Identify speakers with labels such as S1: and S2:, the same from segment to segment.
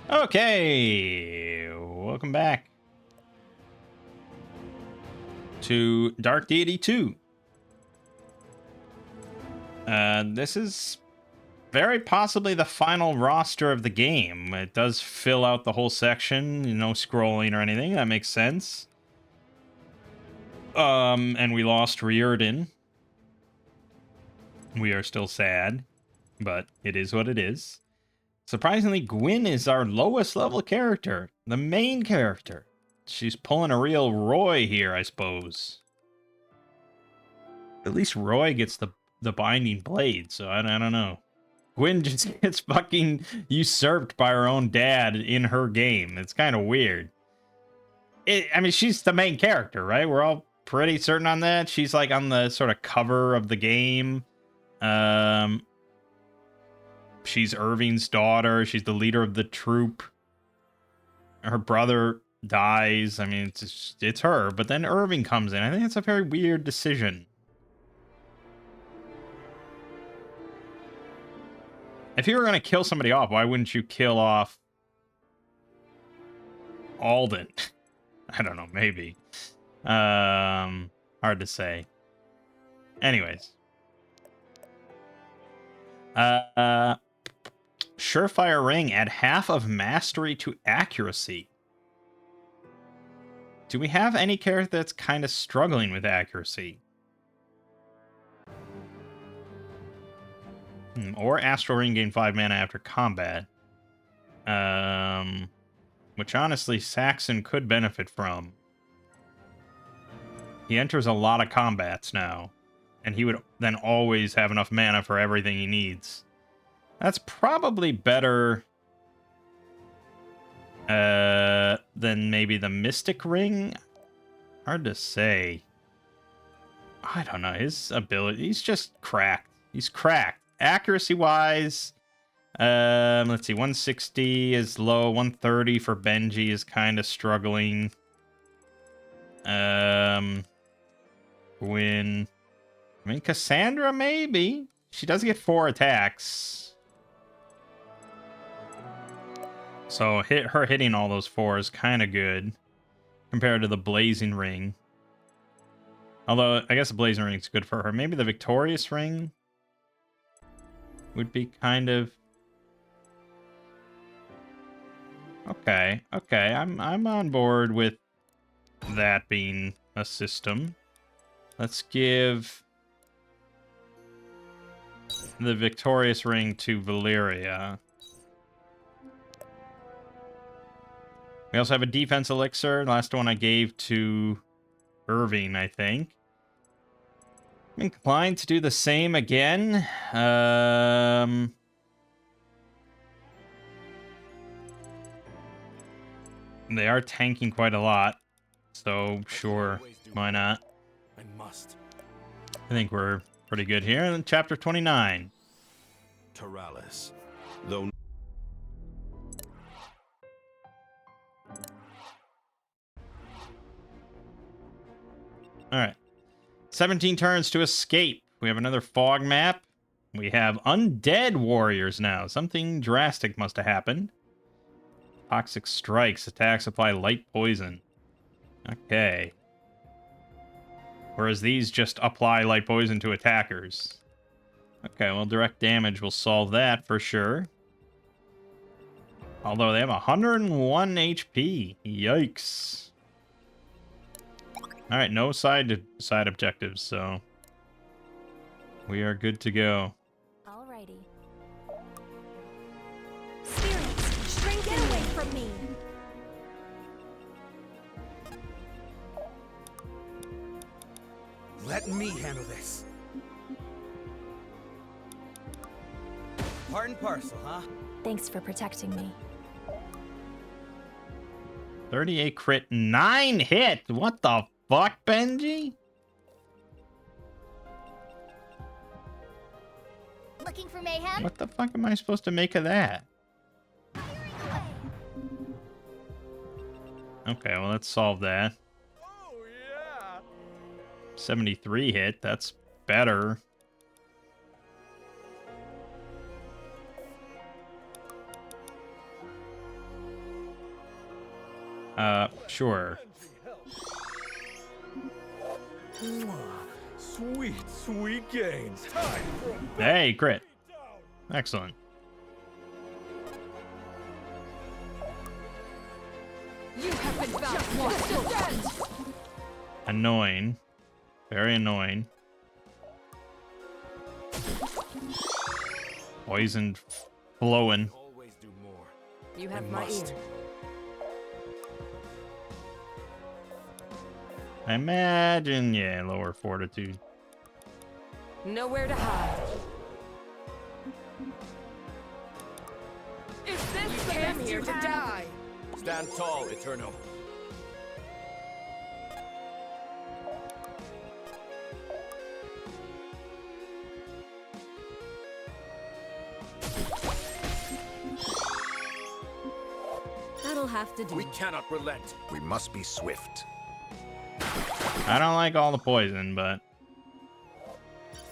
S1: Okay, welcome back to Dark Deity 2. This is very possibly the final roster of the game. It does fill out the whole section, no scrolling or anything. That makes sense. And we lost Riordan. We are still sad, but it is what it is. Surprisingly, Gwyn is our lowest level character, the main character. She's pulling a real Roy here, I suppose. At least Roy gets the binding blade, so I don't know. Gwyn just gets fucking usurped by her own dad in her game. It's kind of weird. I mean, she's the main character, right? We're all pretty certain on that. She's like on the sort of cover of the game. She's Irving's daughter. She's the leader of the troop. Her brother dies. I mean, it's her. But then Irving comes in. I think it's a very weird decision. If you were going to kill somebody off, why wouldn't you kill off Alden? I don't know. Maybe. Hard to say. Anyways. Surefire ring, add half of mastery to accuracy. Do we have any character that's kind of struggling with accuracy? Or astral ring, gain 5 mana after combat. Which honestly Saxon could benefit from. He enters a lot of combats now, and he would then always have enough mana for everything he needs. That's probably better than maybe the Mystic Ring. Hard to say. I don't know. His ability, he's just cracked. He's cracked. Accuracy-wise, let's see. 160 is low. 130 for Benji is kind of struggling. Gwyn. I mean, Cassandra, maybe. She does get 4 attacks. So her hitting all those 4 is kind of good compared to the Blazing Ring. Although, I guess the Blazing Ring is good for her. Maybe the Victorious Ring would be kind of... Okay. I'm on board with that being a system. Let's give the Victorious Ring to Valyria. We also have a defense elixir. Last one I gave to Irving, I think. I'm inclined to do the same again. They are tanking quite a lot. So, sure. Why not? I think we're pretty good here. And chapter 29.
S2: Taralis, though.
S1: Alright. 17 turns to escape. We have another fog map. We have undead warriors now. Something drastic must have happened. Toxic strikes. Attacks apply light poison. Okay. Whereas these just apply light poison to attackers. Okay, well, direct damage will solve that for sure. Although they have 101 HP. Yikes. Alright, no side objectives, so we are good to go.
S3: Alrighty. Spirits, shrink get away from me.
S4: Let me handle this. Part and parcel, huh?
S3: Thanks for protecting me.
S1: 38 crit, 9 hit. What the fuck, Benji?
S3: Looking for mayhem?
S1: What the fuck am I supposed to make of that? Okay, well, let's solve that.
S4: Oh, yeah.
S1: 73 hit, that's better. Sure.
S4: Mwah. Sweet, sweet gains. Time for a
S1: Hey, crit. Excellent.
S3: You have been found.
S1: Annoying. Very annoying. Poison flowing.
S2: Always do more.
S5: You have
S2: We
S5: my
S2: must.
S5: ear.
S1: I imagine, yeah, lower fortitude.
S5: Nowhere to hide.
S3: Is this
S5: You
S3: the
S5: came
S3: best
S5: here
S3: you
S5: to
S3: have?
S5: die.
S2: Stand tall, Eternal.
S5: That'll have to do.
S2: We cannot relent. We must be swift.
S1: I don't like all the poison, but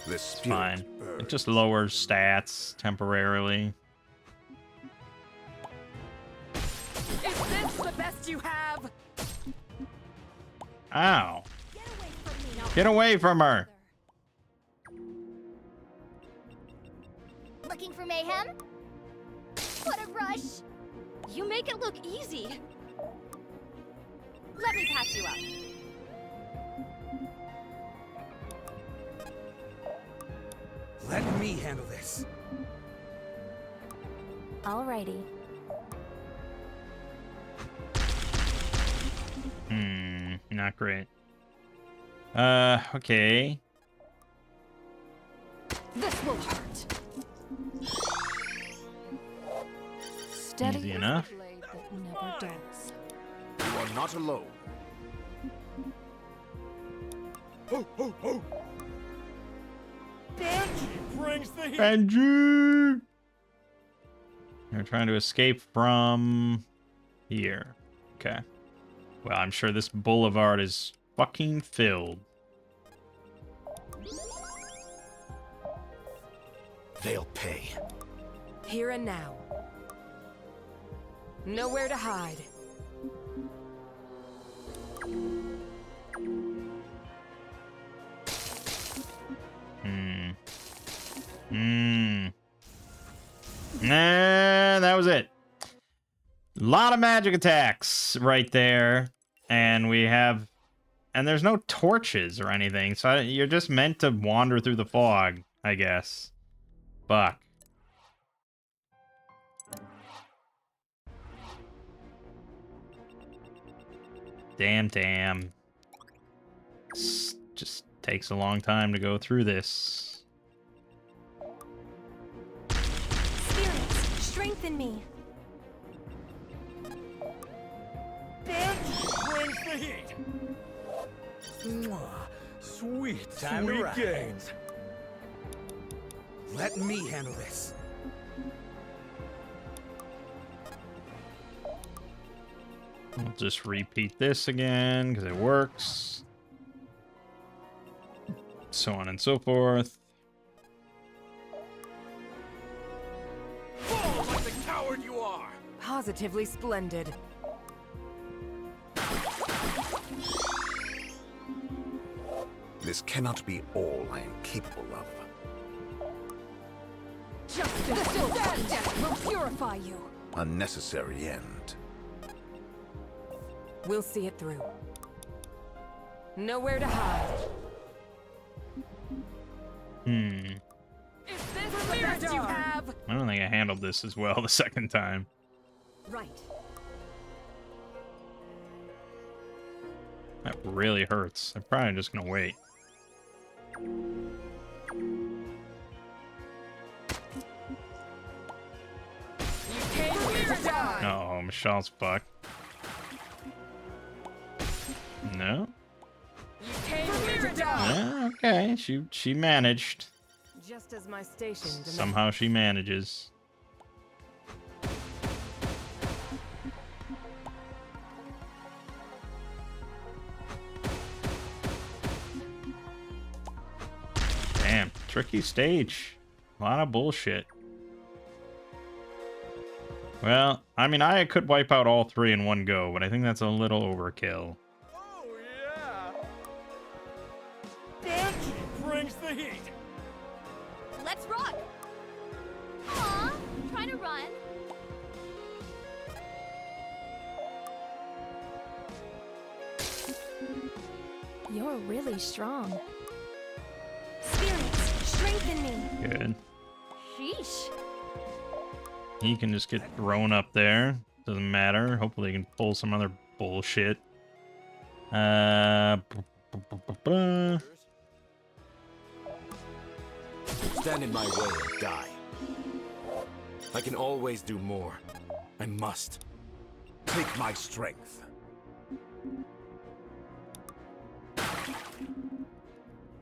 S2: The
S1: it's
S2: spirit
S1: fine.
S2: burns.
S1: It just lowers stats temporarily.
S5: Is this the best you have?
S1: Ow.
S3: Get away from me. Now,
S1: Get away from her.
S3: looking for mayhem? What a rush! You make it look easy. Let me patch you up.
S4: Let me handle this.
S3: Alrighty.
S1: Not great. Okay.
S3: This will hurt. Steady
S1: Easy
S3: as
S1: enough.
S3: the blade that never dulls.
S2: You are not alone.
S4: Benji brings the heat.
S1: Benji! You're trying to escape from here. Okay. Well, I'm sure this boulevard is fucking filled.
S2: They'll pay.
S5: Here and now. Nowhere to hide.
S1: Nah, that was it. A lot of magic attacks right there. And we have... And there's no torches or anything, so you're just meant to wander through the fog, I guess. Fuck. Damn. Just takes a long time to go through this.
S3: Spirits, strengthen me.
S4: Benji brings the heat. Mwah. Sweet,
S2: Time to
S4: sweet
S2: ride.
S4: gains. Let me handle this.
S1: We'll just repeat this again because it works. So on and so forth.
S2: Fall like the coward you are.
S5: Positively splendid.
S2: This cannot be all I am capable of.
S3: Justice still death will purify you.
S2: A necessary end.
S5: We'll see it through. Nowhere to hide.
S3: Is this the best you have?
S1: I don't think I handled this as well the second time.
S5: Right.
S1: That really hurts. I'm probably just gonna wait.
S5: You came here to die.
S1: Oh, Michelle's fucked. No?
S5: You came here to die.
S1: Yeah, okay. She managed.
S5: Just as my station demands.
S1: Somehow she manages. Damn, tricky stage. A lot of bullshit. Well, I mean, I could wipe out all three in one go, but I think that's a little overkill.
S4: Oh, yeah. Banshee brings the heat.
S3: Let's rock! Aw, trying to run. You're really strong. Spirits, strengthen me.
S1: Good.
S3: Sheesh.
S1: He can just get thrown up there. Doesn't matter. Hopefully he can pull some other bullshit.
S6: Stand in my way and die. I can always do more. I must.
S2: Take my strength.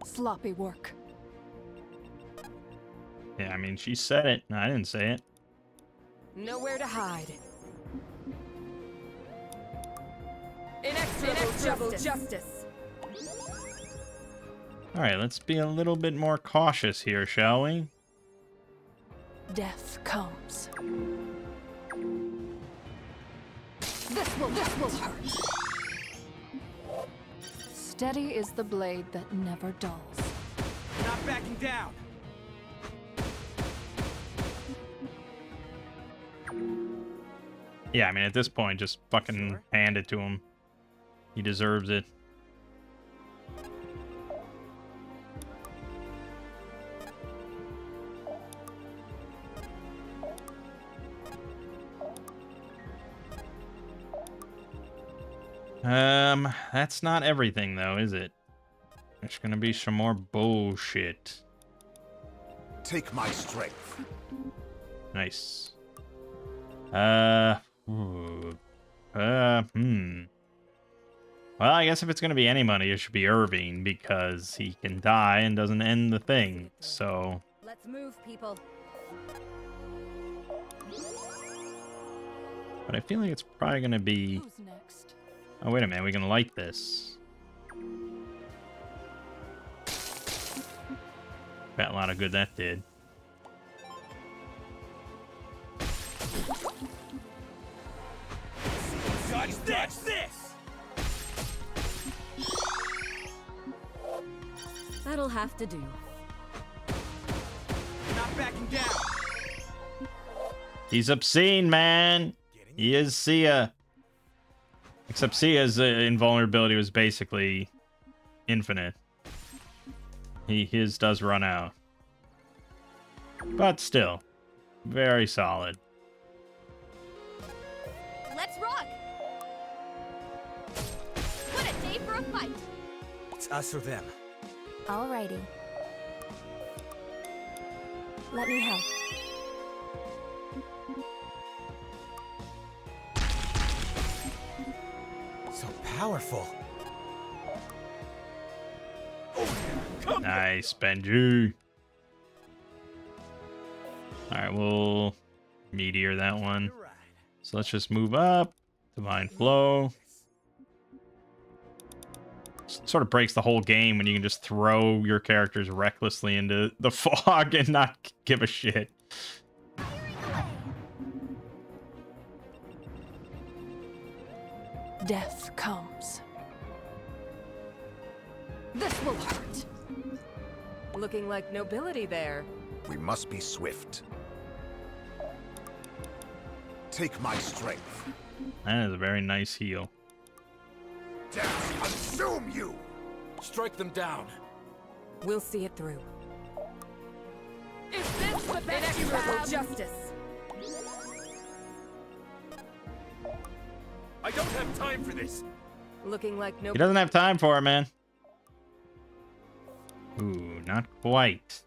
S5: Sloppy work.
S1: Yeah, I mean, she said it. I didn't say it.
S5: Nowhere to hide. Inexorable justice.
S1: All right, let's be a little bit more cautious here, shall we?
S5: Death comes. This will hurt. Steady is the blade that never dulls.
S4: Not backing down.
S1: Yeah, I mean, at this point, just fucking hand it to him. He deserves it. That's not everything, though, is it? There's gonna be some more bullshit.
S2: Take my strength.
S1: Nice. Well, I guess if it's gonna be anybody, it should be Irving, because he can die and doesn't end the thing, so...
S3: Let's move, people.
S1: But I feel like it's probably gonna be...
S5: Who's next?
S1: Oh, wait a minute, we can light this. Bet a lot of good that did.
S4: Dodge this!
S3: That'll have to do.
S4: Not backing down.
S1: He's obscene, man! He is Sia. Except Sia's invulnerability was basically infinite. His does run out. But still, very solid.
S3: Let's rock! What a day for a fight!
S4: It's us or them.
S3: Alrighty. Let me help.
S4: So powerful.
S1: Nice, Benji. Alright, we'll meteor that one.
S4: You're right.
S1: So let's just move up. Divine Flow. Sort of breaks the whole game when you can just throw your characters recklessly into the fog and not give a shit.
S5: Death comes. This will hurt. Looking like nobility there.
S2: We must be swift. Take my strength.
S1: That is a very nice heal.
S2: Death consume you!
S6: Strike them down.
S5: We'll see it through.
S3: Is this the best you have?
S5: Justice.
S4: I don't have time for this.
S5: Looking like
S1: He doesn't have time for it, man. Ooh, not quite.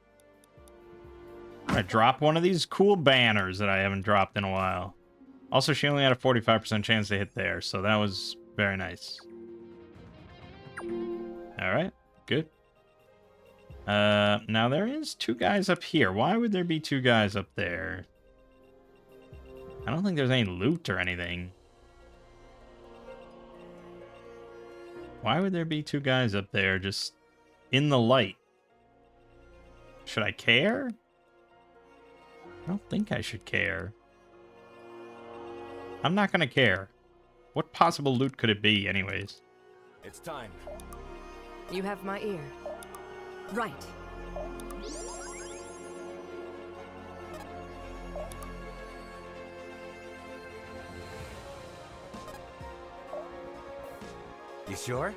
S1: I'm gonna drop one of these cool banners that I haven't dropped in a while. Also, she only had a 45% chance to hit there, so that was very nice. Alright, good. Now there is two guys up here. Why would there be two guys up there? I don't think there's any loot or anything. Why would there be two guys up there just in the light? Should I care? I don't think I should care. I'm not gonna care. What possible loot could it be, anyways?
S6: It's time.
S5: You have my ear. Right.
S4: You sure?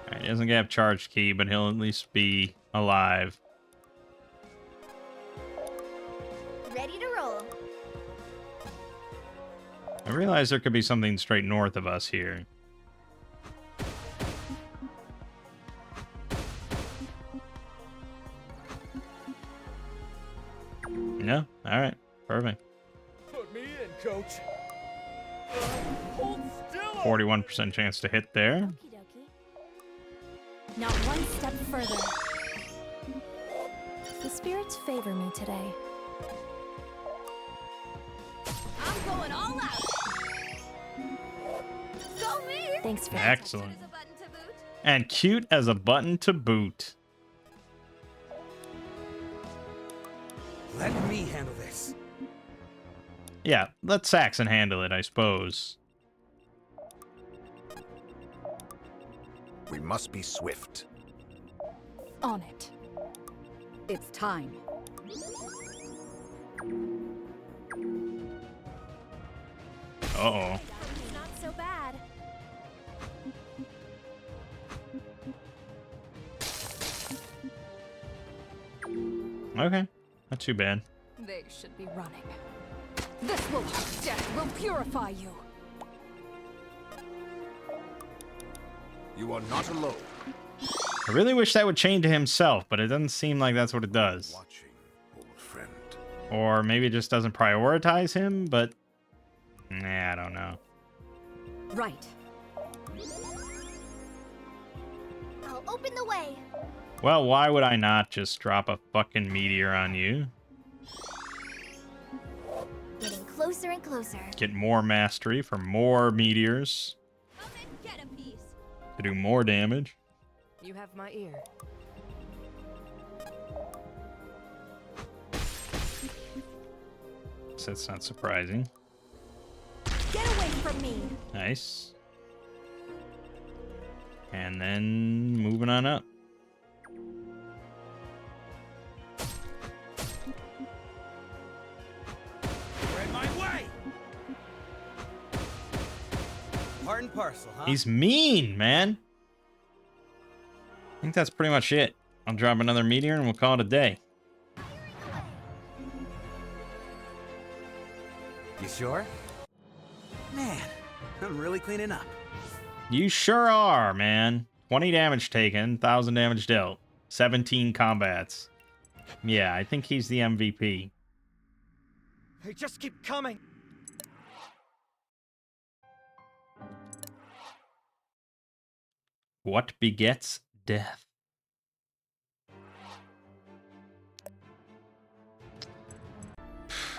S1: Alright, he doesn't have charge key, but he'll at least be alive.
S3: Ready to roll.
S1: I realize there could be something straight north of us here. No? Alright. Perfect.
S4: Put me in, coach. Hold still.
S1: 41% chance to hit there.
S3: Okie dokie. Not one step further. The spirits favor me today. I'm going all out. Go me. Thanks for
S1: Excellent.
S3: As a button to boot.
S1: And cute as a button to boot.
S4: Let me handle this.
S1: Yeah, let Saxon handle it, I suppose.
S2: We must be swift.
S3: On it.
S5: It's time.
S1: Uh-oh.
S3: Not so bad.
S1: Okay. Not too bad.
S5: They should be running. This will hurt. Death will purify you.
S2: You are not alone.
S1: I really wish that would chain to himself, but it doesn't seem like that's what it does.
S2: Watching, old friend.
S1: Or maybe it just doesn't prioritize him, but... Nah, I don't know.
S5: Right.
S3: I'll open the way.
S1: Well, why would I not just drop a fucking meteor on you?
S3: Getting closer and closer.
S1: Get more mastery for more meteors
S3: Come and get a piece.
S1: to do more damage.
S5: You have my ear.
S1: So that's not surprising.
S3: Get away from me.
S1: Nice. And then moving on up.
S4: You're in my way. Part and parcel, huh?
S1: He's mean, man. I think that's pretty much it. I'll drop another meteor and we'll call it a day.
S4: You sure? Man, I'm really cleaning up.
S1: You sure are, man. 20 damage taken, 1,000 damage dealt, 17 combats. Yeah, I think he's the MVP.
S4: They just keep coming.
S1: What begets death?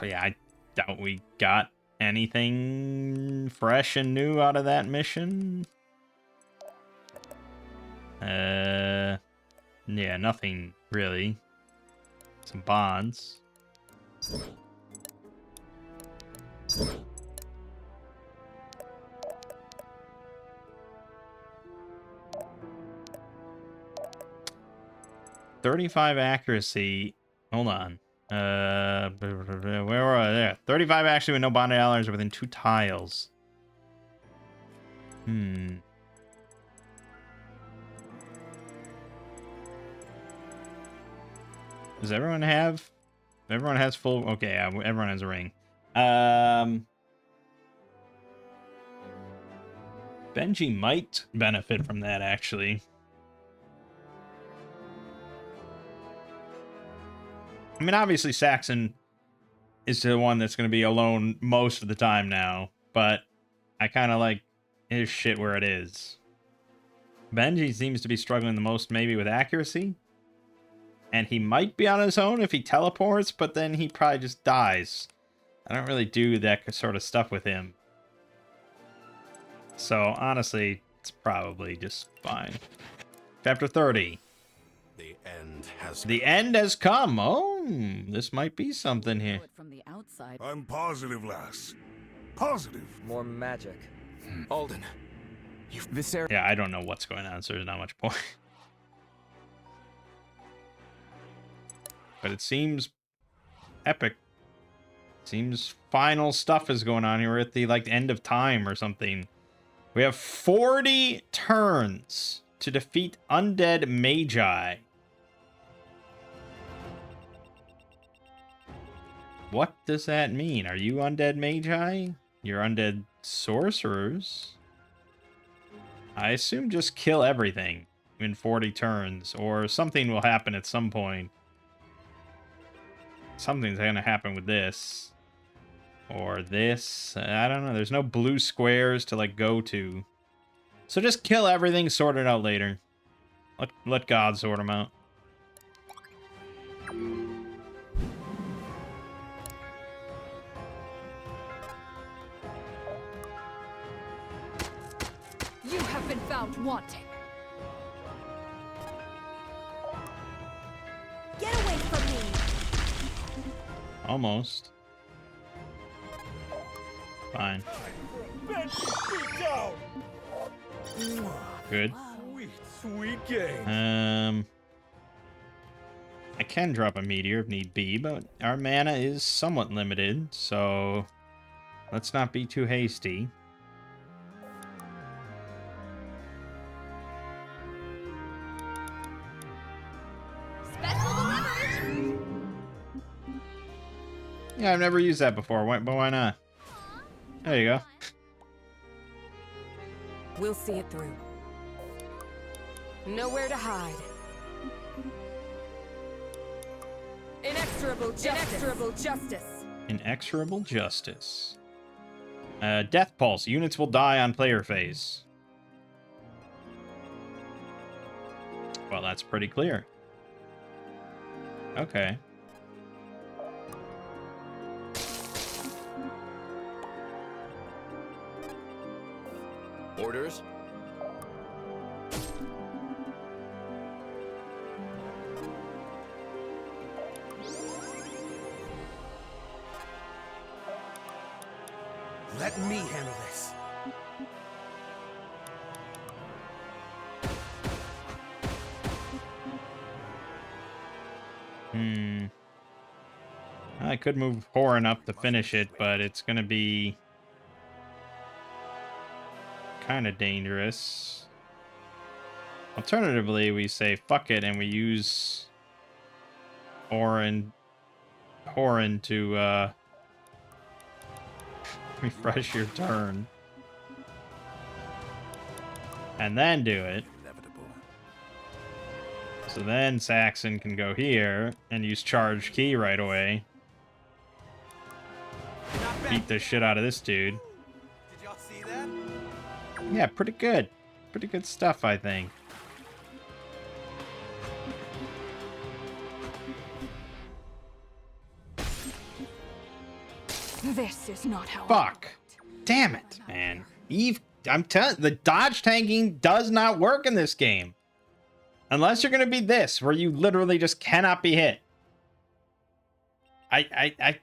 S1: Yeah, I doubt we got anything fresh and new out of that mission. Yeah, nothing really. Some bonds. .35 accuracy. Hold on. Where were I? There. 35 actually with no bonded allies are within 2 tiles. Does everyone have? Everyone has full. Okay, everyone has a ring. Benji might benefit from that actually. I mean, obviously Saxon is the one that's going to be alone most of the time now, but I kind of like his shit where it is. Benji seems to be struggling the most maybe with accuracy. And he might be on his own if he teleports, but then he probably just dies. I don't really do that sort of stuff with him. So, honestly, it's probably just fine. Chapter 30.
S2: The end has
S1: The end has come. Oh, this might be something here.
S5: From the outside.
S7: I'm positive, lass.
S2: positive.
S4: More magic.
S6: Alden,
S4: This area.
S1: Yeah, I don't know what's going on, so there's not much point. But it seems epic. Seems final stuff is going on here. We're at the end of time or something. We have 40 turns to defeat undead magi. What does that mean? Are you undead magi? You're undead sorcerers? I assume just kill everything in 40 turns, or something will happen at some point. Something's gonna happen with this. Or this. I don't know. There's no blue squares to, go to. So just kill everything, sort it out later. Let God sort them out.
S3: You have been found wanting. Get away from me!
S1: Almost. Fine. Good.
S6: sweet game.
S1: I can drop a meteor if need be, but our mana is somewhat limited, so let's not be too hasty.
S3: Special delivery!
S1: Yeah, I've never used that before, but why not? There you go.
S5: We'll see it through. Nowhere to hide. Inexorable justice. Inexorable justice.
S1: Inexorable justice. Death pulse. Units will die on player phase. Well, that's pretty clear. Okay.
S6: Orders?
S4: Let me handle this.
S1: I could move Horan up to finish it, but it's gonna be kind of dangerous. Alternatively, we say fuck it and we use Horan to refresh your turn. And then do it.
S2: Inevitable.
S1: So then Saxon can go here and use charge key right away. Beat the shit out of this dude.
S4: Did y'all see that?
S1: Yeah, pretty good. Pretty good stuff, I think.
S3: This is not how
S1: Fuck. Damn it, man. Eve, I'm telling the dodge tanking does not work in this game. Unless you're going to be this, where you literally just cannot be hit. I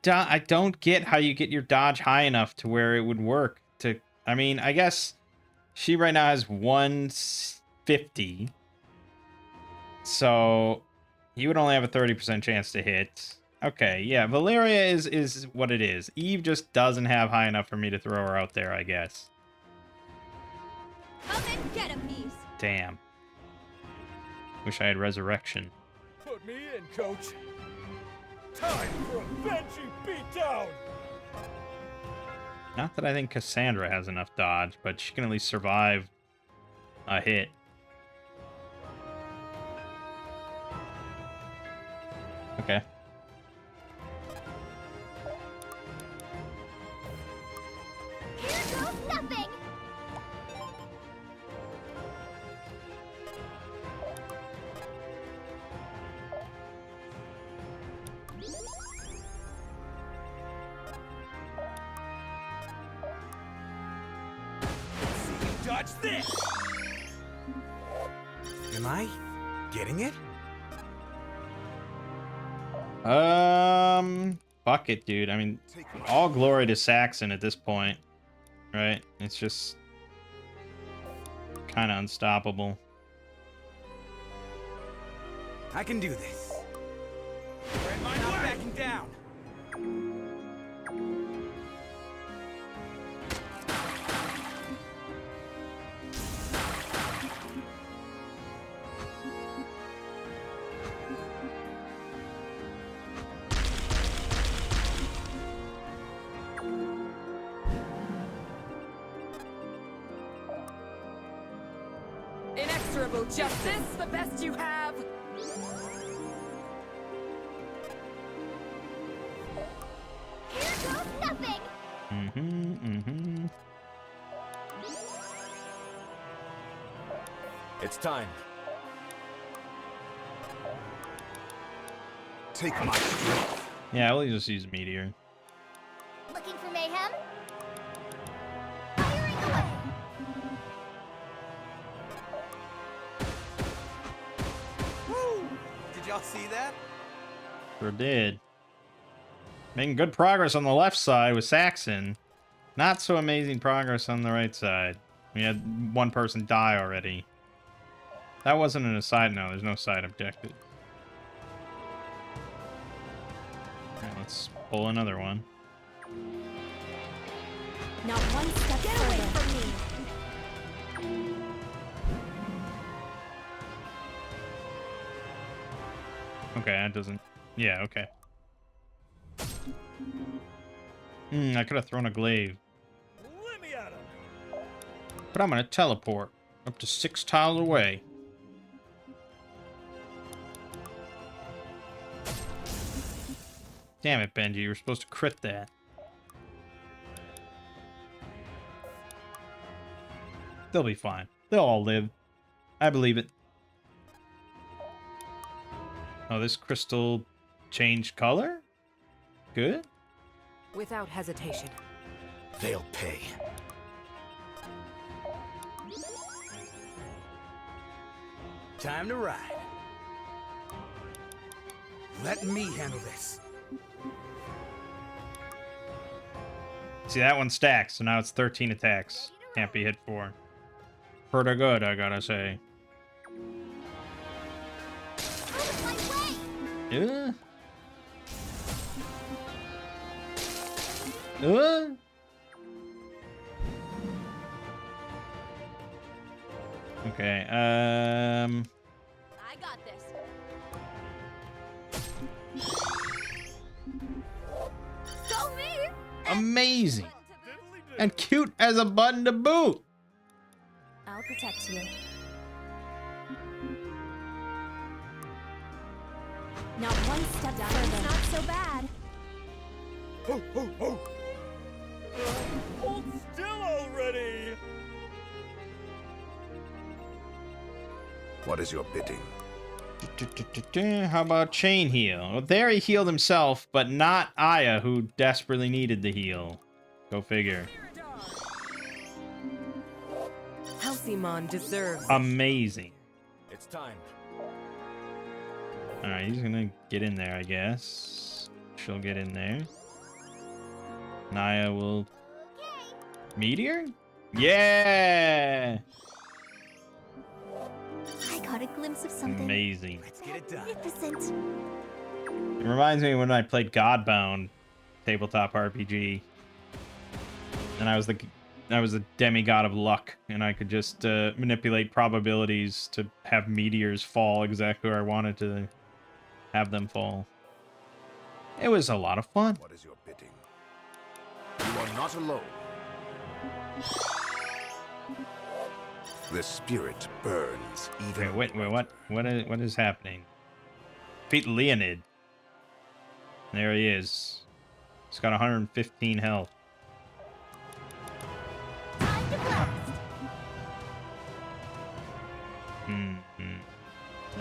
S1: don't get how you get your dodge high enough to where it would work. I mean, I guess she right now has 150. So you would only have a 30% chance to hit. Okay, yeah, Valeria is what it is. Eve just doesn't have high enough for me to throw her out there, I guess.
S3: Come and get a piece.
S1: Damn. Wish I had resurrection.
S6: Put me in, coach. Time for a Benji beatdown.
S1: Not that I think Cassandra has enough dodge, but she can at least survive a hit. Okay.
S3: Here goes nothing.
S4: Dodge this! Am I getting it?
S1: fuck it, dude. I mean, all glory to Saxon at this point, right? It's just kind of unstoppable.
S4: I can do this. Not backing down.
S5: Inexorable justice, the best you have.
S3: Here goes nothing!
S6: It's time.
S2: Take my strength.
S1: Yeah, we'll just use Meteor.
S3: Looking for mayhem? Firing away!
S4: Woo! Did y'all see that?
S1: Sure did. Making good progress on the left side with Saxon. Not so amazing progress on the right side. We had one person die already. That wasn't an aside. No, there's no side objective. Alright, let's pull another one.
S3: Not one step Get away from me!
S1: Okay, that doesn't... Yeah, okay. I could have thrown a glaive.
S6: Let me at him.
S1: But I'm gonna teleport up to 6 tiles away. Damn it, Benji, you were supposed to crit that. They'll be fine. They'll all live. I believe it. Oh, this crystal changed color? Good.
S5: Without hesitation.
S6: They'll pay.
S4: Time to ride. Let me handle this.
S1: See, that one stacks, so now it's 13 attacks. Can't be hit for. Pretty good, I gotta say.
S3: Out of my way!
S1: Okay,
S3: I got this. Go me!
S1: amazing. And cute as a button to boot.
S3: I'll protect you. Not one step further. Not so bad.
S6: Ho, ho, ho! Hold still already!
S2: What is your bidding?
S1: How about chain heal? Well, there he healed himself, but not Aya, who desperately needed the heal. Go figure.
S5: Halcyon deserves.
S1: Amazing.
S6: It's time.
S1: Alright, he's gonna get in there, I guess. She'll get in there. Naya will... Meteor? Yeah!
S3: I got a glimpse of something
S1: Amazing.
S4: Let's get it done.
S3: magnificent.
S1: It reminds me when I played Godbound tabletop RPG. And I was the demigod of luck, and I could just manipulate probabilities to have meteors fall exactly where I wanted to have them fall. It was a lot of fun.
S2: What is your bidding? You are not alone. The spirit burns even.
S1: Wait, what is happening? Beat Leonid. There he is. He's got 115 health.
S3: Time to blast.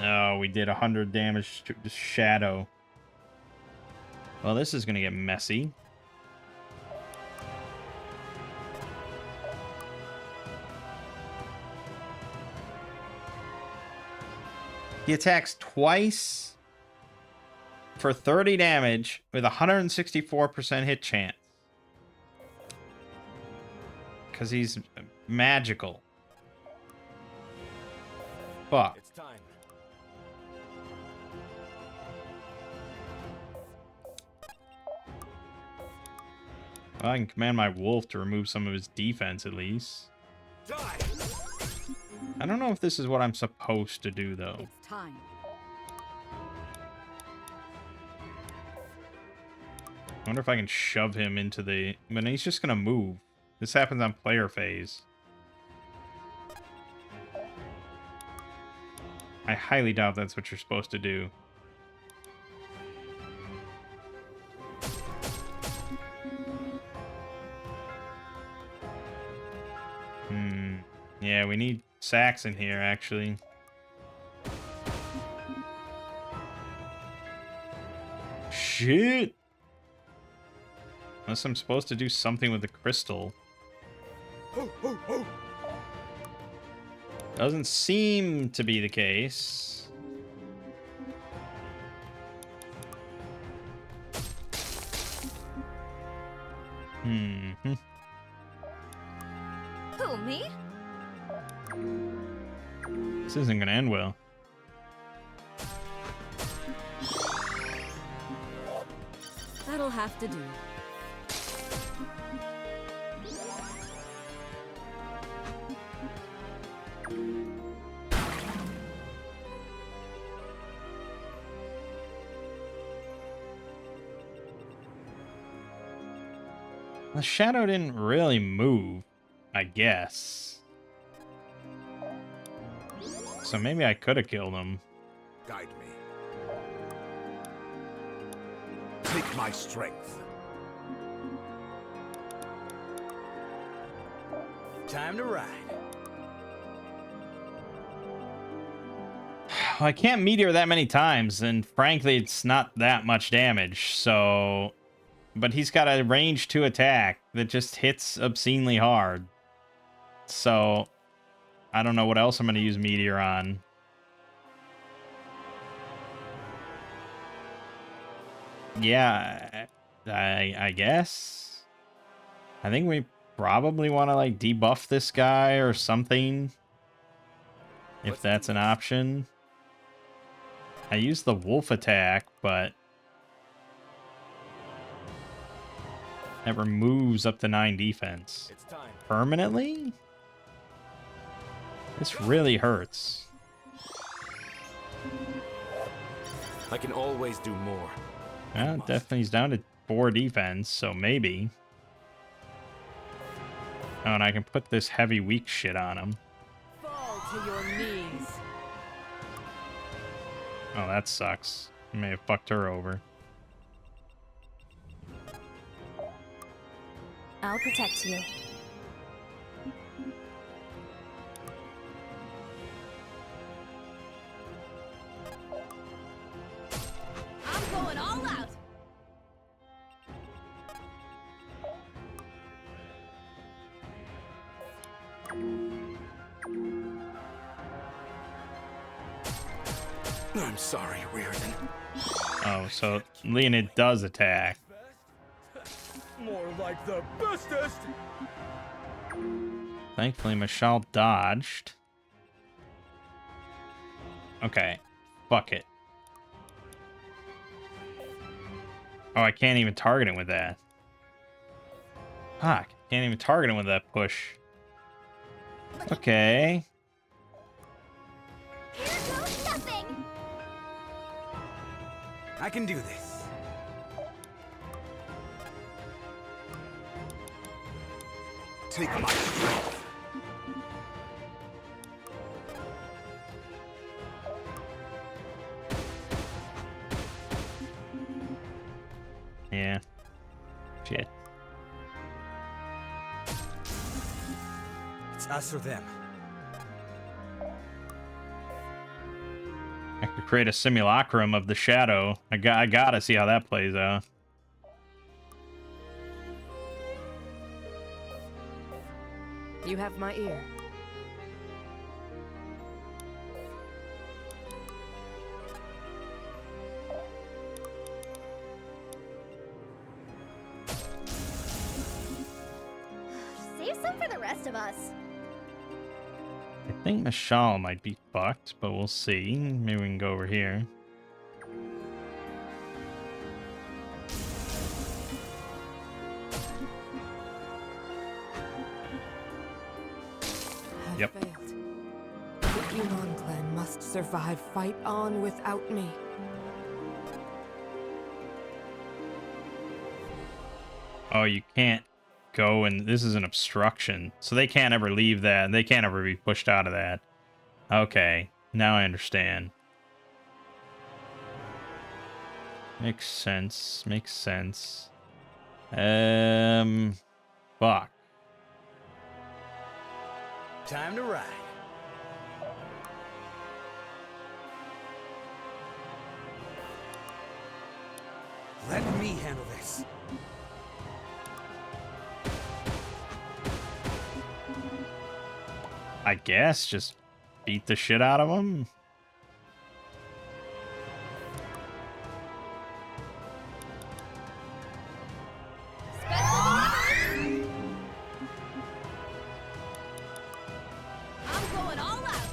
S1: Oh, we did 100 damage to the Shadow. Well, this is gonna get messy. He attacks twice for 30 damage with 164% hit chance. Because he's magical. Fuck.
S6: It's time.
S1: Well, I can command my wolf to remove some of his defense at least.
S6: Die.
S1: I don't know if this is what I'm supposed to do, though.
S5: It's time.
S1: I wonder if I can shove him into the... But he's just going to move. This happens on player phase. I highly doubt that's what you're supposed to do. Yeah, we need sacks in here, actually. Shit! Unless I'm supposed to do something with the crystal. Doesn't seem to be the case.
S3: Who, me?
S1: This isn't gonna end well.
S5: That'll have to do.
S1: The shadow didn't really move, I guess. So maybe I could have killed him.
S2: Guide me. Take my strength.
S4: Time to ride.
S1: I can't meteor that many times, and frankly, it's not that much damage, so... But he's got a range 2 attack that just hits obscenely hard. So, I don't know what else I'm going to use Meteor on. Yeah, I guess. I think we probably want to, like, debuff this guy or something. If that's an option. I used the wolf attack, but... That removes up to 9 defense.
S6: It's time.
S1: Permanently? This really hurts.
S6: I can always do more.
S1: Well, definitely he's down to 4 defense, so maybe. Oh, and I can put this heavy weak shit on him.
S5: Fall to your knees.
S1: Oh, that sucks. I may have fucked her over.
S3: I'll protect you. I'm going all out.
S6: I'm sorry, Reardon.
S1: Oh, so Leonid does attack.
S6: More like the bestest.
S1: Thankfully, Mashal dodged. Okay. Fuck it. Oh, I can't even target him with that. Fuck. Can't even target him with that push. Okay.
S3: Here goes nothing.
S4: I can do this.
S2: Take my strength.
S1: Yeah. Shit.
S4: It's us or them.
S1: I could create a simulacrum of the shadow. I gotta see how that plays out.
S5: You have my ear.
S3: There's some for the rest of us.
S1: I think Mashal might be fucked, but we'll see. Maybe we can go over here.
S5: I've
S1: Yep.
S5: failed. The Yulon clan must survive. Fight on without me.
S1: Oh, you can't go, and this is an obstruction. So they can't ever leave that. They can't ever be pushed out of that. Okay, now I understand. Makes sense. Makes sense. Fuck.
S4: Time to ride. Let me handle this.
S1: I guess just beat the shit out of them.
S3: I'm going all out.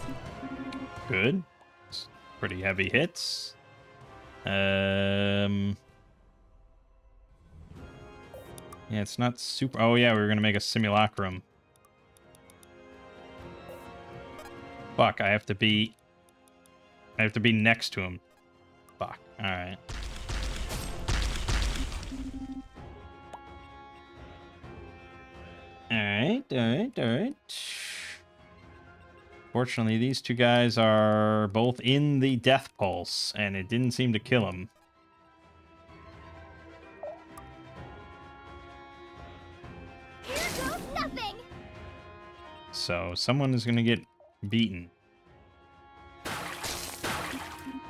S1: Good. It's pretty heavy hits. Yeah, it's not super. Oh yeah, we were gonna make a simulacrum. Fuck, I have to be next to him. Fuck. Alright. Alright. Fortunately, these two guys are both in the death pulse, and it didn't seem to kill him.
S3: Here goes nothing.
S1: So, someone is gonna get beaten.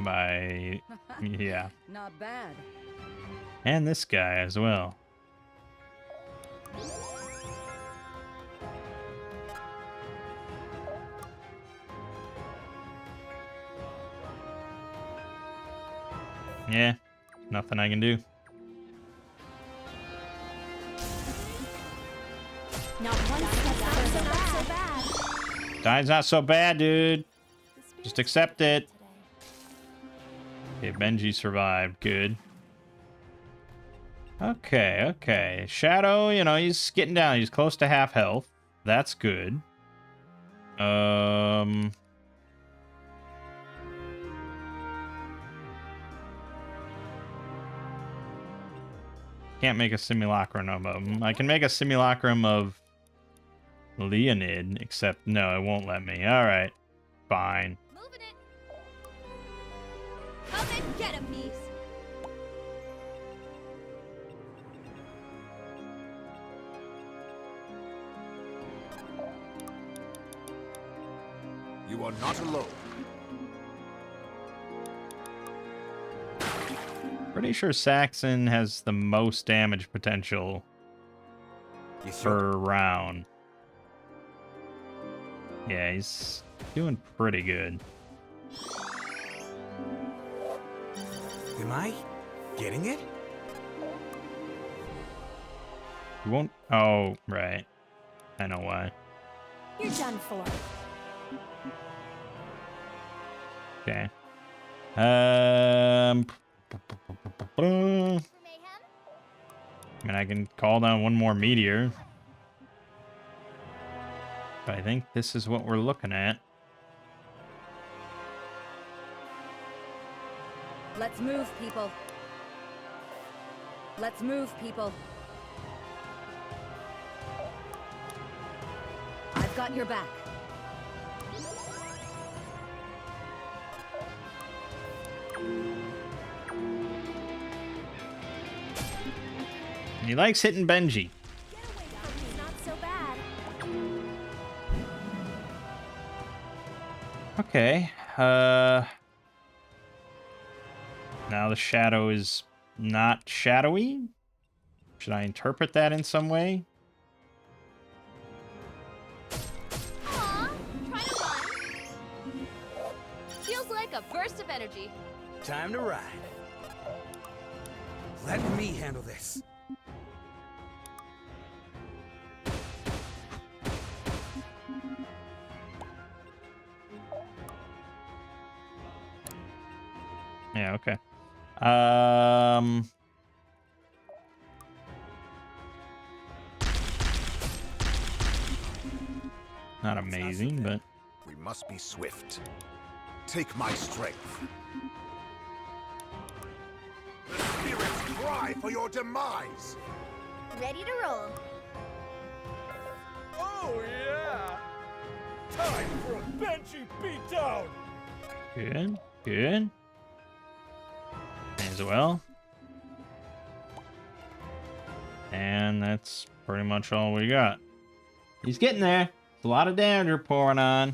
S1: By... yeah.
S5: Not bad.
S1: And this guy as well. Yeah, nothing I can do.
S3: Not one step not so bad.
S1: Die's not so bad, dude. Just accept it. Okay, Benji survived. Good. Okay. Shadow, you know, he's getting down. He's close to half health. That's good. Can't make a simulacrum of him. I can make a simulacrum of Leonid, except no, it won't let me. Alright. Fine.
S3: Moving it. Come and get a piece.
S2: You are not alone.
S1: Pretty sure Saxon has the most damage potential
S2: Yes, sir.
S1: per round. Yeah, he's doing pretty good.
S4: Am I getting it?
S1: You won't... Oh, right. I know why.
S3: You're done for.
S1: Okay. I
S3: Mayhem?
S1: mean, I can call down one more meteor. But I think this is what we're looking at.
S5: Let's move, people. Let's move, people. I've got your back.
S1: He likes hitting Benji.
S3: Get away from me. Not so bad.
S1: Okay. Now the shadow is not shadowy? Should I interpret that in some way?
S3: Aw, trying to run. Feels like a burst of energy.
S4: Time to ride. Let me handle this.
S1: Yeah, okay. Um, not amazing, but
S2: We must be swift. Take my strength. The spirits cry for your demise.
S3: Ready to roll.
S6: Oh, yeah! Time for a Banshee beatdown!
S1: good, good. May as well. And that's pretty much all we got. He's getting there. There's a lot of damage we're pouring on.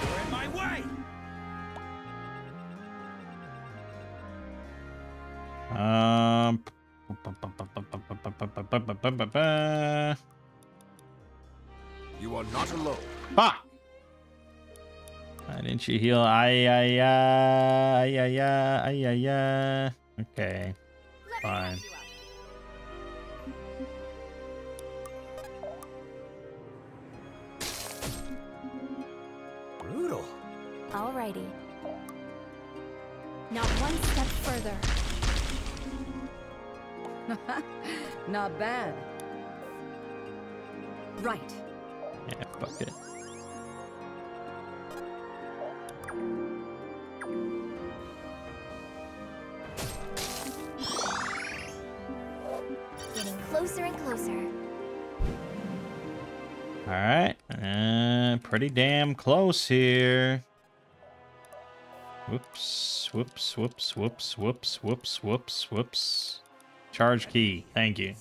S4: You're in my way!
S1: Um.
S2: You are not alone.
S1: Fuck! Why didn't you heal? Ay, ay, ay, ay, ay, ay, ay. Okay,
S3: Let
S1: fine.
S3: me catch you up.
S4: Brutal.
S3: Alrighty. Not one step further.
S5: Not bad. Right.
S1: Yeah, fuck it.
S3: Getting closer and closer.
S1: All right, pretty damn close here. Whoops, whoops, whoops, whoops, whoops, whoops, whoops, whoops. Charge key, thank you.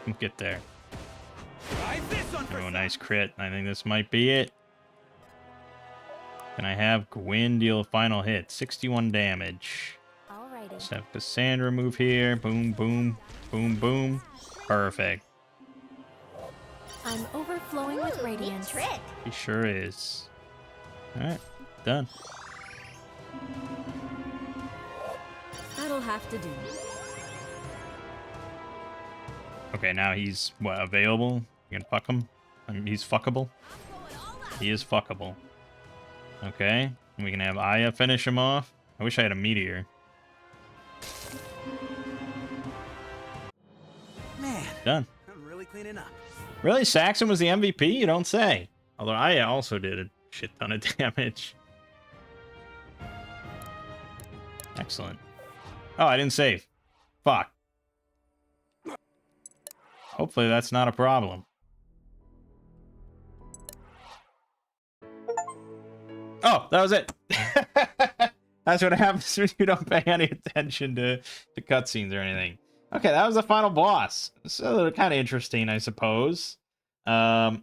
S1: We'll get there.
S4: Try this one for
S1: Oh,
S4: size.
S1: nice crit. I think this might be it. Can I have Gwyn deal a final hit? 61 damage.
S3: Alrighty.
S1: Just have Cassandra move here. Boom, boom, boom, boom. Perfect.
S3: I'm overflowing with radiance. Trick.
S1: He sure is. Alright, done.
S5: That'll have to do.
S1: Okay, now he's, what, available? You can fuck him? I mean, he's fuckable? He is fuckable. Okay, and we can have Aya finish him off. I wish I had a meteor.
S4: Man,
S1: Done.
S4: I'm really cleaning up.
S1: Really? Saxon was the MVP? You don't say. Although Aya also did a shit ton of damage. Excellent. Oh, I didn't save. Fuck. Hopefully that's not a problem. Oh, that was it. That's what happens when you don't pay any attention to cutscenes or anything. Okay, that was the final boss. So kind of interesting, I suppose. I'm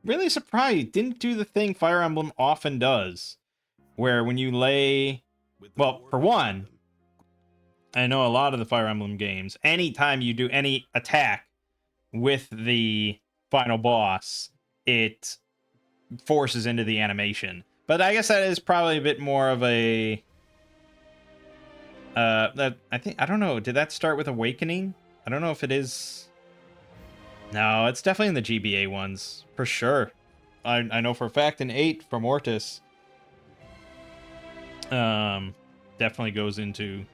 S1: really surprised it didn't do the thing Fire Emblem often does, where when you lay, well, for one, I know a lot of the Fire Emblem games, anytime you do any attack with the final boss, it forces into the animation. But I guess that is probably a bit more of a that I don't know, did that start with Awakening? I don't know if it is. No, it's definitely in the GBA ones for sure. I know for a fact in 8 from Ortis definitely goes into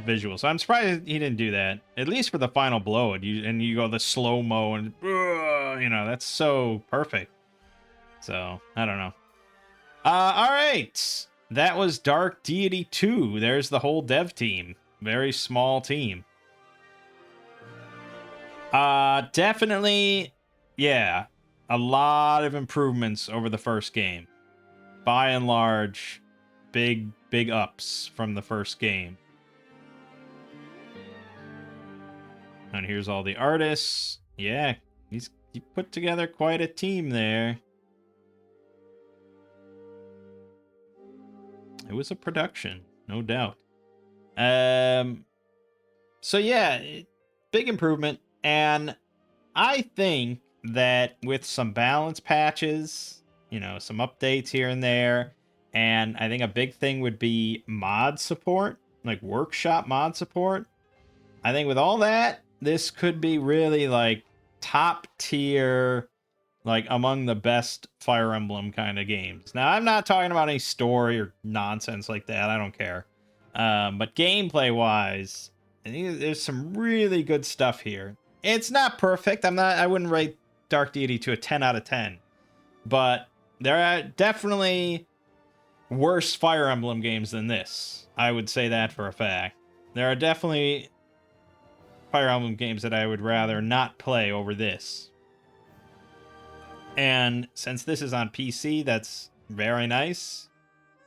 S1: visual. So I'm surprised he didn't do that. At least for the final blow, and you go the slow-mo and you know, that's so perfect. So, I don't know. All right. That was Dark Deity 2. There's the whole dev team. Very small team. Definitely, yeah, a lot of improvements over the first game. By and large, big ups from the first game. And here's all the artists. Yeah, he put together quite a team there. It was a production, no doubt. So yeah, big improvement. And I think that with some balance patches, you know, some updates here and there, and I think a big thing would be mod support. like workshop mod support, I think with all that, this could be really like top tier, like among the best Fire Emblem kind of games. Now, I'm not talking about any story or nonsense like that. I don't care. But gameplay wise, I think there's some really good stuff here. It's not perfect. I wouldn't rate Dark Deity to a 10 out of 10. But there are definitely worse Fire Emblem games than this. I would say that for a fact. There are definitely Fire Emblem games that I would rather not play over this. And since this is on PC, that's very nice.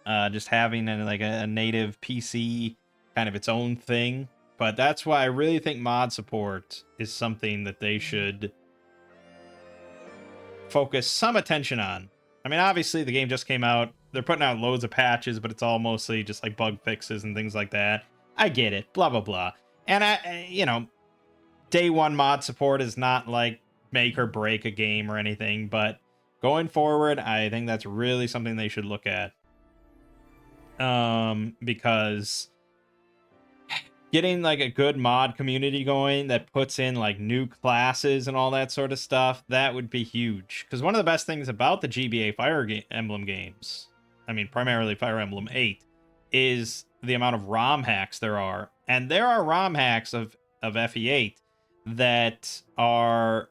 S1: Just having a native PC, kind of its own thing. But that's why I really think mod support is something that they should focus some attention on. I mean, obviously the game just came out. They're putting out loads of patches, but it's all mostly just like bug fixes and things like that. I get it, blah, blah, blah. And day one mod support is not like make or break a game or anything, but going forward, I think that's really something they should look at. Because getting like a good mod community going that puts in like new classes and all that sort of stuff, that would be huge. Because one of the best things about the GBA Fire Emblem games, I mean primarily Fire Emblem 8, is the amount of ROM hacks there are. And there are ROM hacks of FE8 that are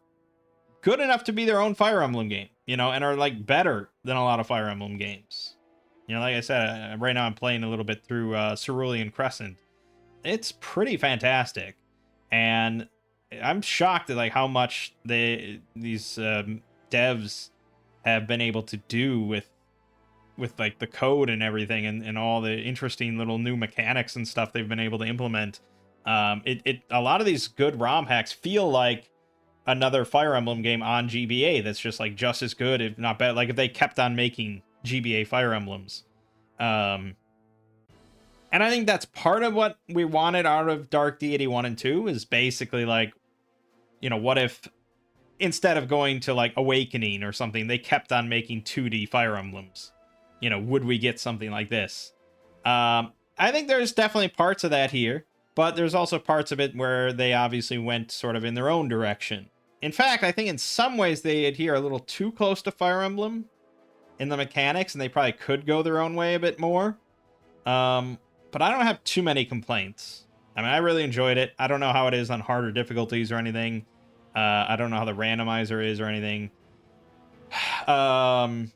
S1: good enough to be their own Fire Emblem game, and are like better than a lot of Fire Emblem games. Like I said, right now I'm playing a little bit through Cerulean Crescent. It's pretty fantastic, and I'm shocked at like how much these devs have been able to do with like the code and everything, and all the interesting little new mechanics and stuff they've been able to implement. A lot of these good ROM hacks feel like another Fire Emblem game on GBA that's just like just as good, if not better. Like if they kept on making GBA Fire Emblems. And I think that's part of what we wanted out of Dark Deity 1 and 2 is basically like, what if instead of going to like Awakening or something, they kept on making 2D Fire Emblems? Would we get something like this? I think there's definitely parts of that here, but there's also parts of it where they obviously went sort of in their own direction. In fact, I think in some ways they adhere a little too close to Fire Emblem in the mechanics, and they probably could go their own way a bit more. But I don't have too many complaints. I mean, I really enjoyed it. I don't know how it is on harder difficulties or anything. I don't know how the randomizer is or anything. I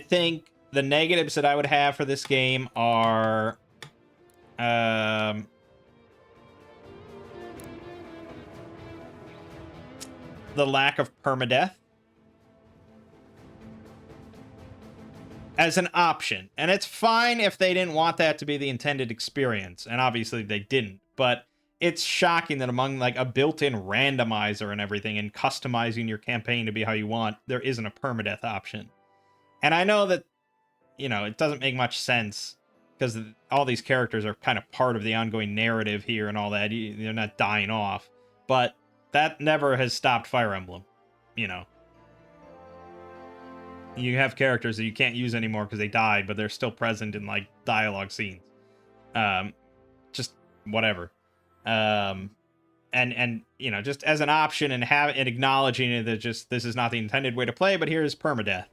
S1: think the negatives that I would have for this game are the lack of permadeath as an option. And it's fine if they didn't want that to be the intended experience, and obviously they didn't, but it's shocking that among like a built-in randomizer and everything and customizing your campaign to be how you want, there isn't a permadeath option. And I know that it doesn't make much sense because all these characters are kind of part of the ongoing narrative here and all that. They're not dying off, but that never has stopped Fire Emblem. You have characters that you can't use anymore because they died, but they're still present in like dialogue scenes. Just whatever. And just as an option and acknowledging it that just this is not the intended way to play, but here's permadeath.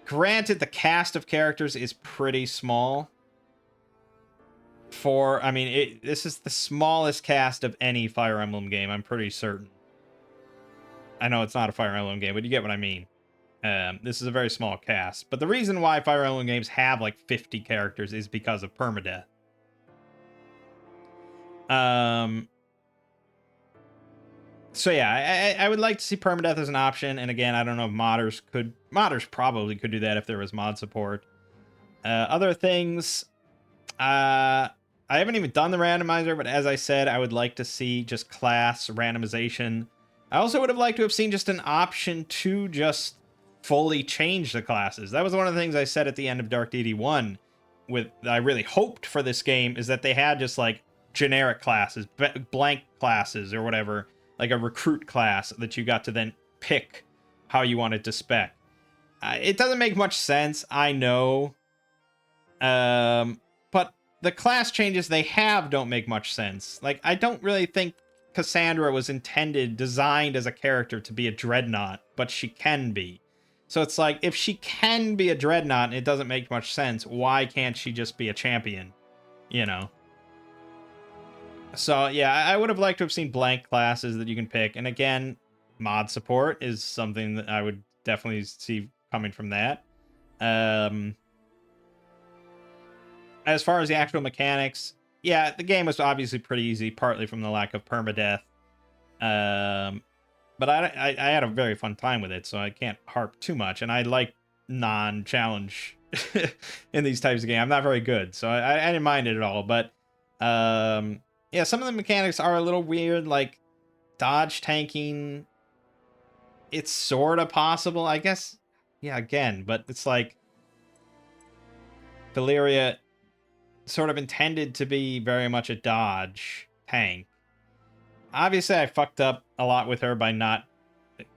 S1: Granted, the cast of characters is pretty small. This is the smallest cast of any Fire Emblem game, I'm pretty certain. I know it's not a Fire Emblem game, but you get what I mean. This is a very small cast. But the reason why Fire Emblem games have like 50 characters is because of permadeath. So yeah, I would like to see permadeath as an option. And again, I don't know if modders probably could do that if there was mod support. Other things, I haven't even done the randomizer, but as I said, I would like to see just class randomization. I also would have liked to have seen just an option to just fully change the classes. That was one of the things I said at the end of Dark Deity 1 I really hoped for this game, is that they had just like generic classes, blank classes or whatever, like a recruit class that you got to then pick how you wanted to spec. It doesn't make much sense, I know, But the class changes they have don't make much sense. Like, I don't really think Cassandra was designed as a character to be a dreadnought, but she can be. So it's like, if she can be a dreadnought and it doesn't make much sense, why can't she just be a champion? You know? So, yeah, I would have liked to have seen blank classes that you can pick. And again, mod support is something that I would definitely see coming from that. As far as the actual mechanics, yeah, the game was obviously pretty easy, partly from the lack of permadeath. But I had a very fun time with it, so I can't harp too much. And I like non-challenge in these types of games. I'm not very good, so I didn't mind it at all. But yeah, some of the mechanics are a little weird, like dodge tanking. It's sort of possible, I guess. Yeah, again, but it's like Valeria sort of intended to be very much a dodge tank. Obviously, I fucked up a lot with her by not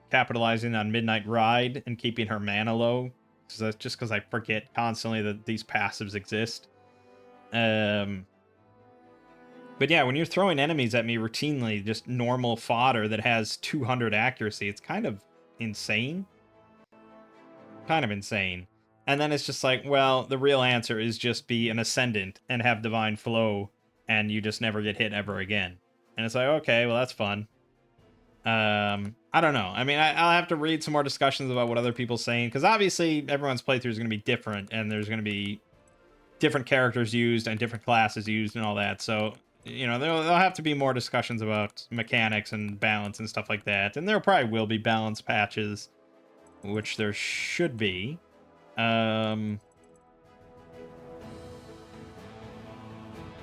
S1: capitalizing on Midnight Ride and keeping her mana low. So that's just because I forget constantly that these passives exist. But yeah, when you're throwing enemies at me routinely, just normal fodder that has 200 accuracy, it's kind of insane. Kind of insane. And then it's just like, well, the real answer is just be an Ascendant and have Divine Flow, and you just never get hit ever again. And it's like, okay, well, that's fun. I don't know. I mean, I'll have to read some more discussions about what other people's saying, because obviously everyone's playthrough is going to be different, and there's going to be different characters used and different classes used and all that. So, you know, there'll have to be more discussions about mechanics and balance and stuff like that. And there probably will be balance patches, which there should be.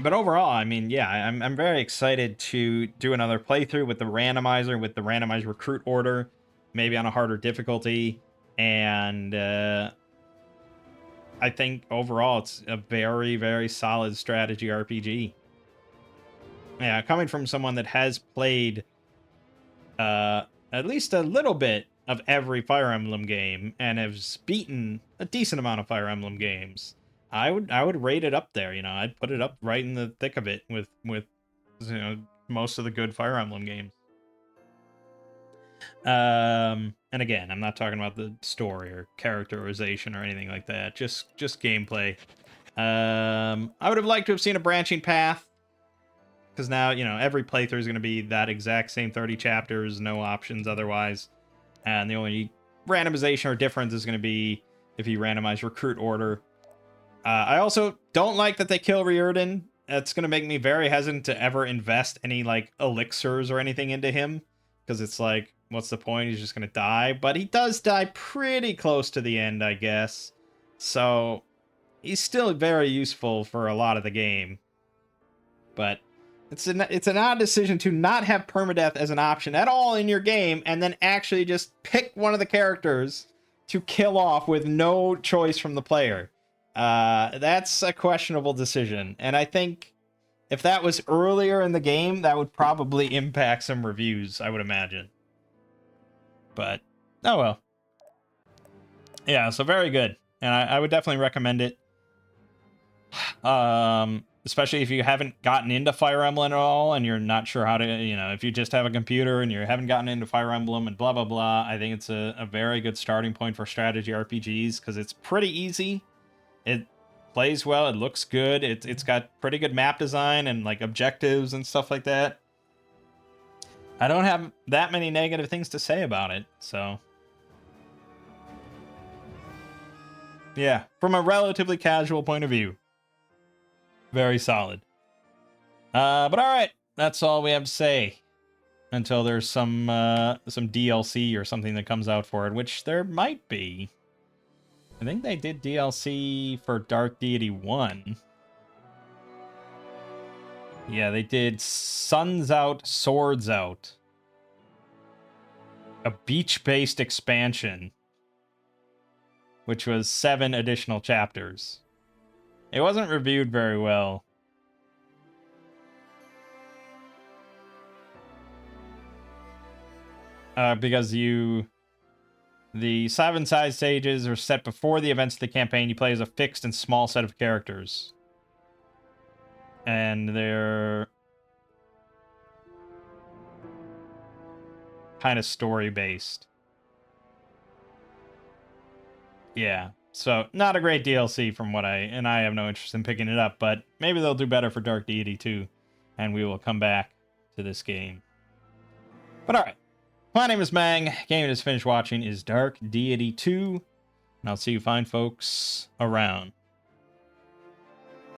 S1: But overall, I mean, yeah, I'm very excited to do another playthrough with the randomizer, with the randomized recruit order, maybe on a harder difficulty. And I think overall it's a very, very solid strategy RPG. Yeah, coming from someone that has played at least a little bit of every Fire Emblem game and has beaten a decent amount of Fire Emblem games, I would rate it up there. You know, I'd put it up right in the thick of it with you know, most of the good Fire Emblem games. And again, I'm not talking about the story or characterization or anything like that. Just gameplay. I would have liked to have seen a branching path, because now, you know, every playthrough is going to be that exact same 30 chapters, no options otherwise. And the only randomization or difference is going to be if you randomize recruit order. I also don't like that they kill Riordan. It's going to make me very hesitant to ever invest any, like, elixirs or anything into him, because it's like, what's the point? He's just going to die. But he does die pretty close to the end, I guess. So he's still very useful for a lot of the game. But it's an odd decision to not have permadeath as an option at all in your game, and then actually just pick one of the characters to kill off with no choice from the player. That's a questionable decision, and I think if that was earlier in the game, that would probably impact some reviews, I would imagine. But, oh well. Yeah, so very good, and I would definitely recommend it. Especially if you haven't gotten into Fire Emblem at all and you're not sure how to, you know, if you just have a computer and you haven't gotten into Fire Emblem and blah, blah, blah. I think it's a very good starting point for strategy RPGs, because it's pretty easy. It plays well. It looks good. It's got pretty good map design and, like, objectives and stuff like that. I don't have that many negative things to say about it, so. Yeah, from a relatively casual point of view. Very solid. But all right, that's all we have to say until there's some DLC or something that comes out for it, which there might be. I think they did DLC for Dark Deity 1. Yeah, they did Suns Out, Swords Out. A beach-based expansion, which was 7 additional chapters. It wasn't reviewed very well. Because you The 7 side stages are set before the events of the campaign. You play as a fixed and small set of characters. And they're kind of story-based. Yeah. So, not a great DLC from what I have no interest in picking it up, but maybe they'll do better for Dark Deity too, and we will come back to this game. But alright. My name is Mangg. Game I just finished watching is Dark Deity 2. And I'll see you fine folks around.